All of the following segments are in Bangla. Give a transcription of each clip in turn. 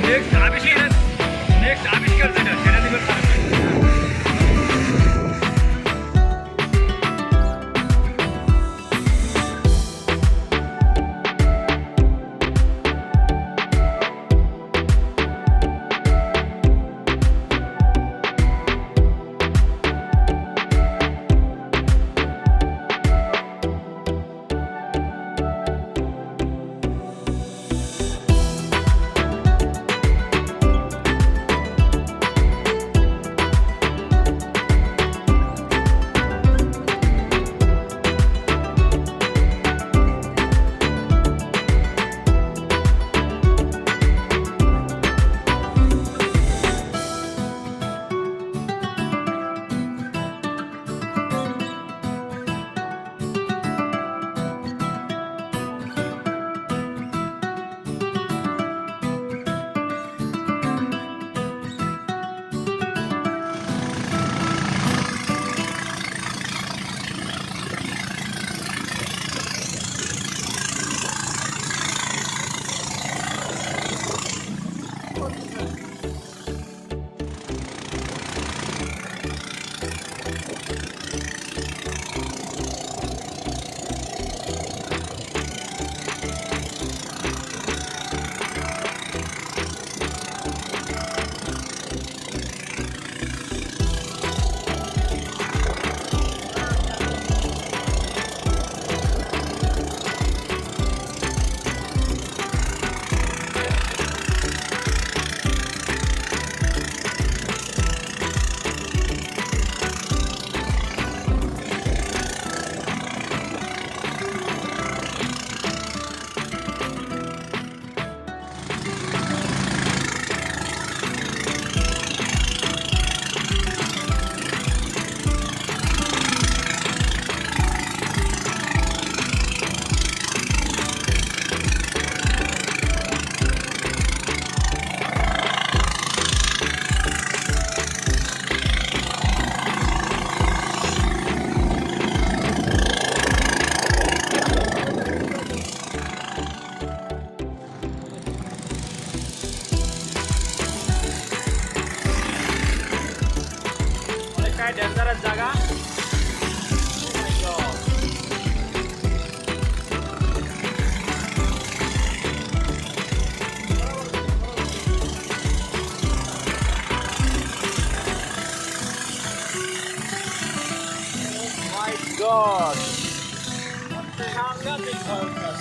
নেক্সট আবিষ্কার যেটা সেটা দিবে ডেঞ্জারাস জায়গা। মাই গড, সাংঘাতিক ভয়ঙ্কর।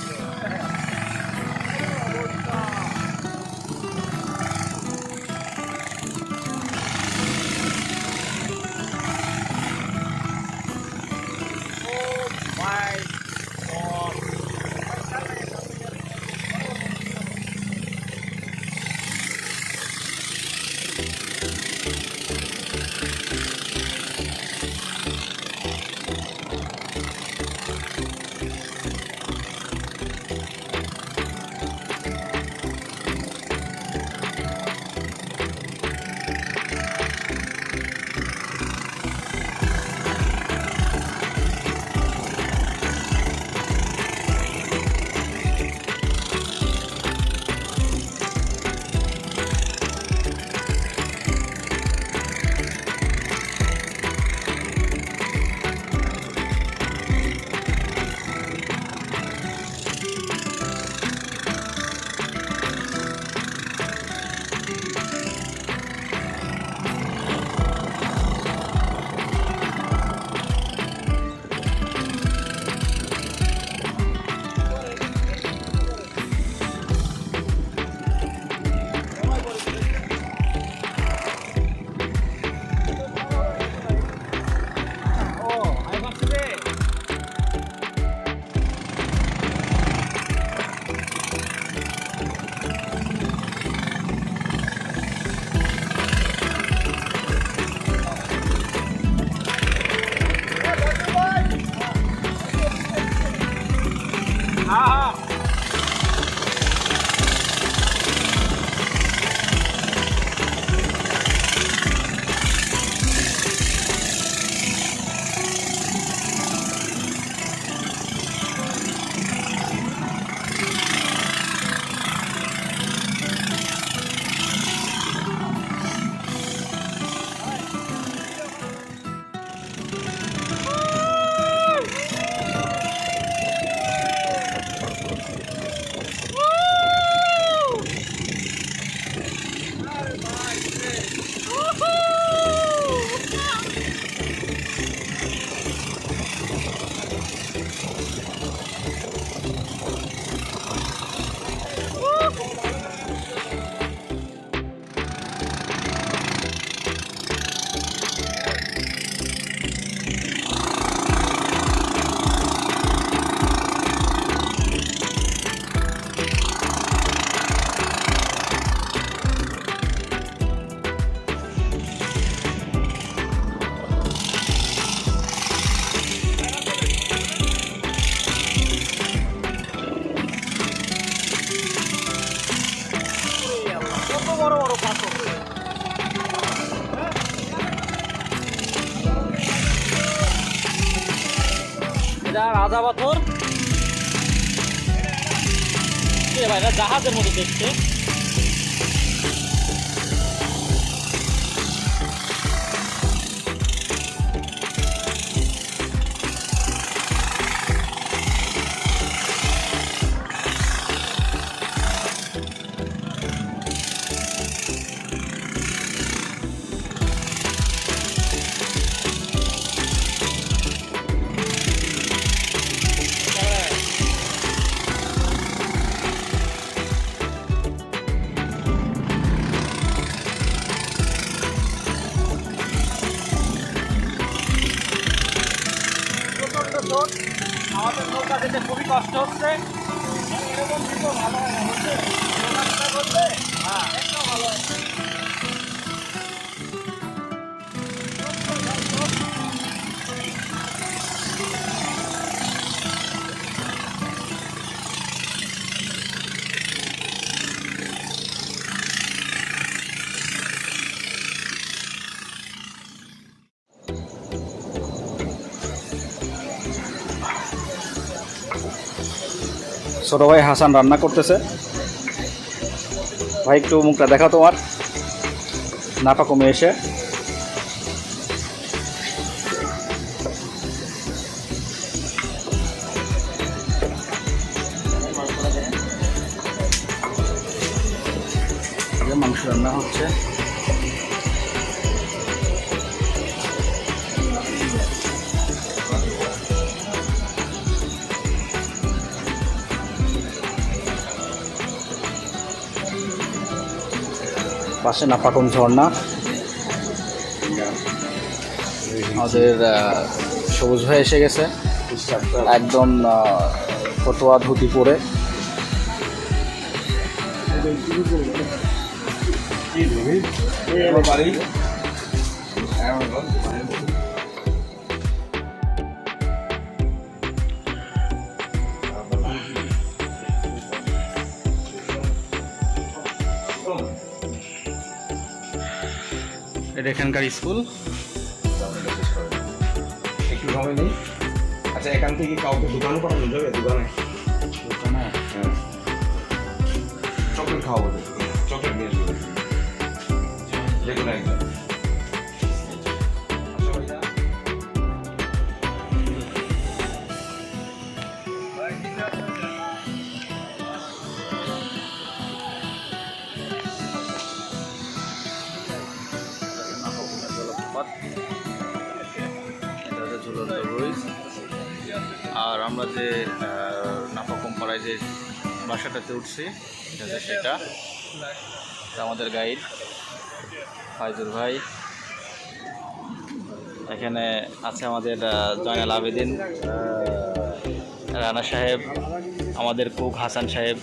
সাদা পাথর ভাই, জাহাজের মতো দেখতে। আমাদের নৌকা যেতে খুবই কষ্ট হচ্ছে। এরকম কিন্তু ভালো হয় না, বুঝছে? নৌকা করলে হ্যাঁ একদম ভালো হয়। ছোট ভাই হাসান রান্না করতেছে। ভাই একটু মুখটা দেখা তোমার, নাফাখুমে এসে। মাংস রান্না হচ্ছে। পাশে নাফাখুম ঝর্ণা। আমাদের সবুজ ভাই এসে গেছে একদম ফতোয়া ধুতি পরে। এটা এখানকার স্কুল। একটু সময় নেই। আচ্ছা, এখান থেকে কাউকে দোকানে পাঠানো যাবে? দোকানে হ্যাঁ, চকলেট খাওয়াবো, চকলেট নিয়ে আসবে যে কোনো একজন। আর আমরা যে নাফাখুম পাড়ায় যে বাসাটাতে উঠছি এটা হচ্ছে সেটা। আমাদের গাইড ফাইজুল ভাই। এখানে আছে আমাদের জয়নাল আবেদিন, রানা সাহেব, আমাদের কুক হাসান সাহেব।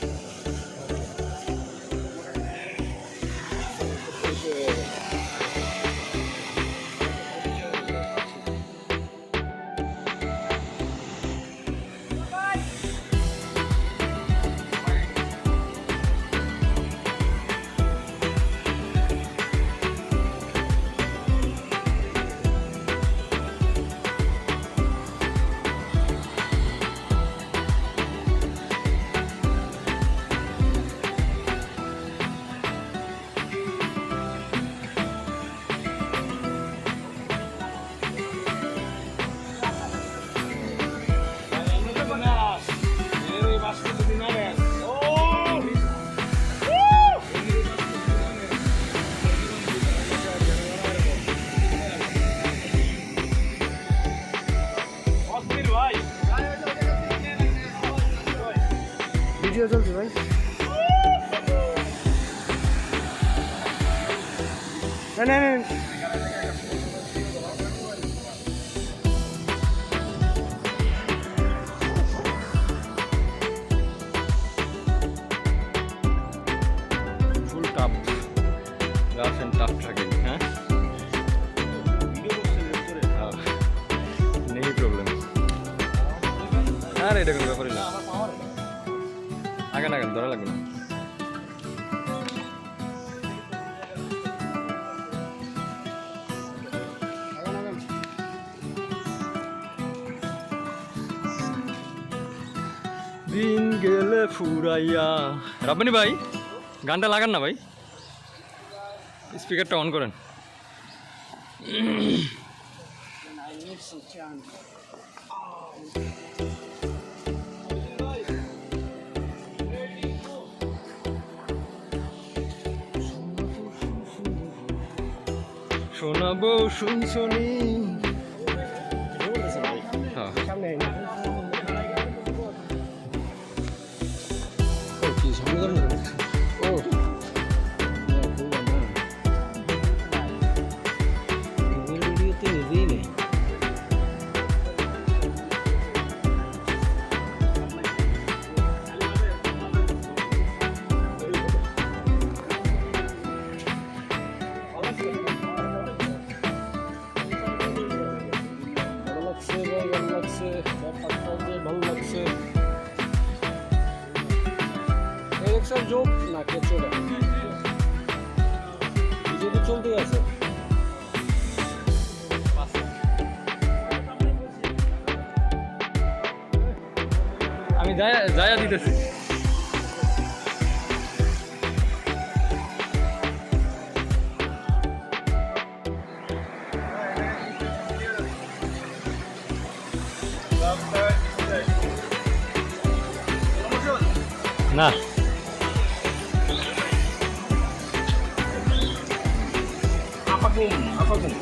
ভিডিও চলছে ভাই। না না না full tough rough and tough trekking. হ্যাঁ, নেই প্রবলেম। আর এটা কোনো ব্যাপারই না, আগে না কেন ধরা লাগবে না। গেলে ফুরাইয়া। রাব্বানি ভাই গানটা লাগান না ভাই, স্পিকারটা অন করেন। শোনাবো শুনছনি। হ্যাঁ চলতে আছে। আমি যায়া দিতেছি। না Nafakhum.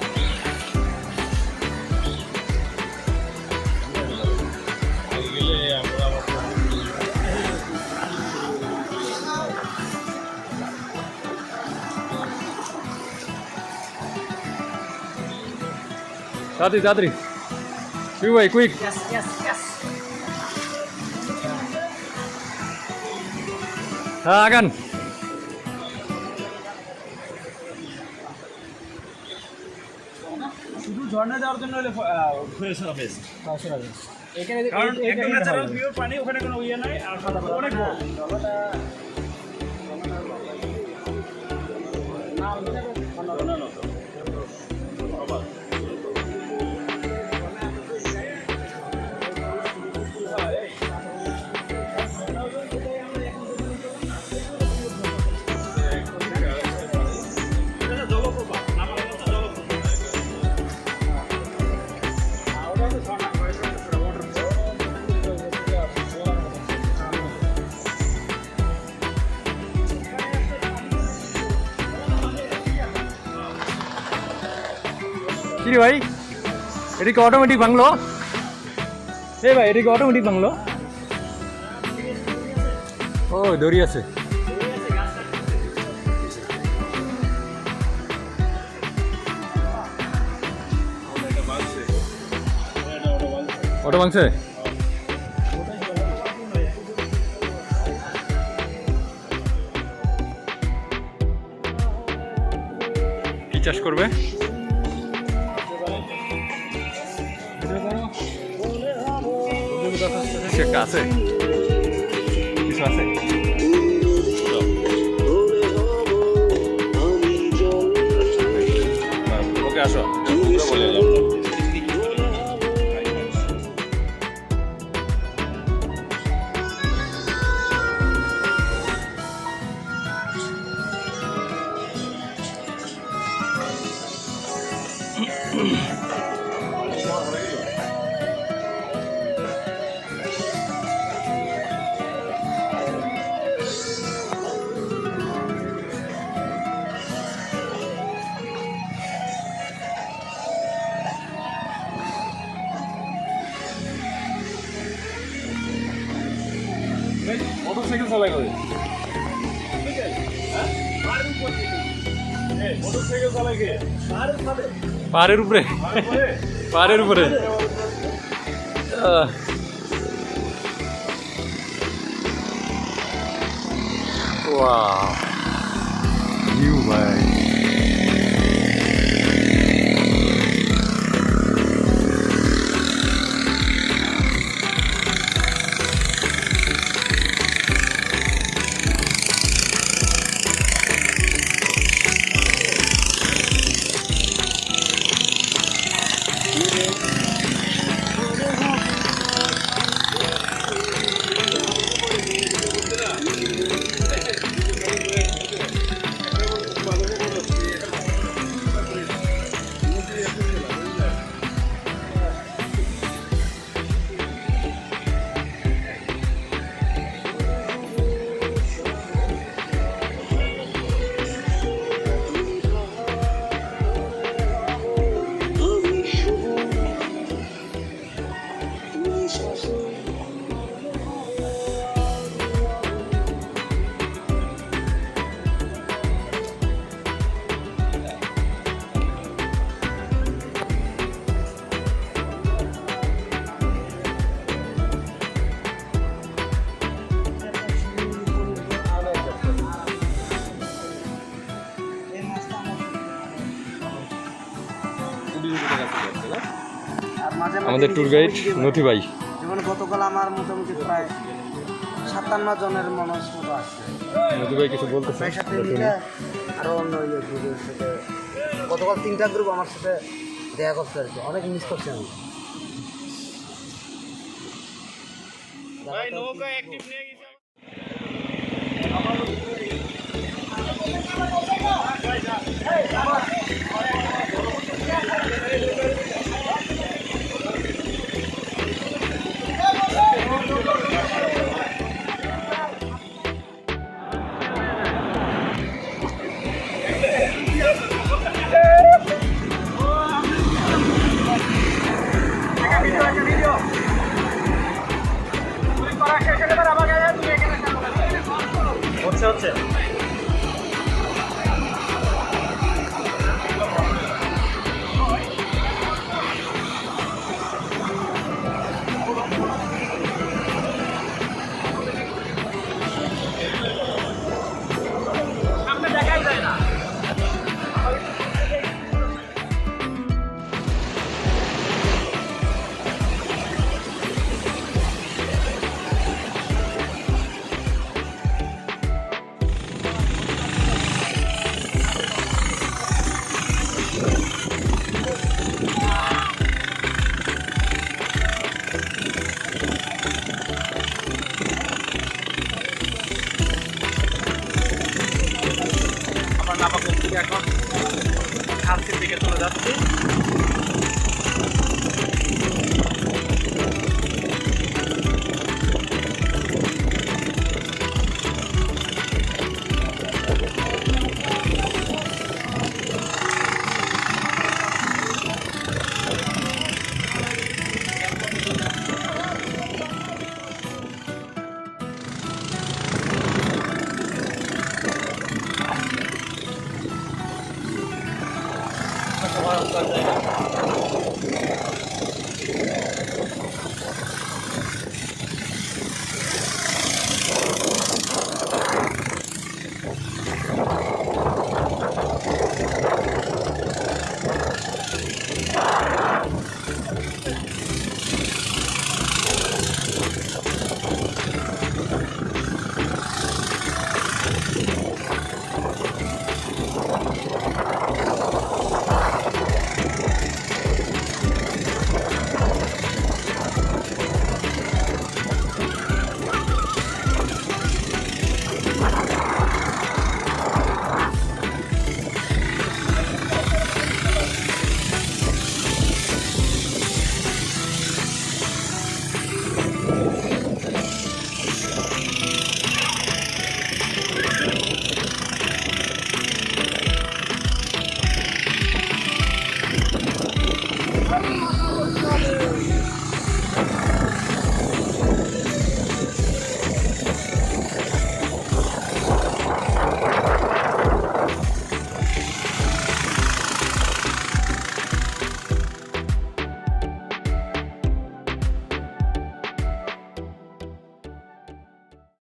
তাড়াতাড়ি কুইক ভাই কুইক। হ্যাঁ আগান। শুধু ঝর্ণা যাওয়ার জন্য হলে ফ্রেশরা বেস্ট। কারণ একদম ন্যাচারাল পিওর পানি, ওখানে কোনো ইয়ে নাই, আর অনেক বড়। কি রে ভাই, এটা কি অটোমেটিক বাংলো? এই ভাই এটা কি অটোমেটিক বাংলো? ও দড়ি আছে। অটো ভাঙছে? কি চাষ করবে? একটা আছে, কিছু আছে। ওকে আসো বলে মোটরসাইকেল চালাই করে মোটরসাইকেল চালাই কে পাহাড়ের উপরে, পাহাড়ের উপরে। ওয়াও ভিউ ভাই। মাঝে মাঝে আমাদের নিজে ট্যুর গাইড ছবি দিতে পারি। নথি ভাই। যেমন গতকাল আমার মোটামুটি প্রায় 57 জনের মানুষ মতো আসছে। নথি ভাই কিছু বলতেছে। প্রায় সাথে মিলে আরও অন্য গ্রুপের সাথে গতকাল 3টা গ্রুপ আমার সাথে দেখা করতে আর কি, অনেক মিস করছি আমি। ভাই নৌকা অ্যাক্টিভ নিয়ে গেছে। হচ্ছে আমরা নাফাখুম থেকে এখন খালসির দিকে চলে যাচ্ছি।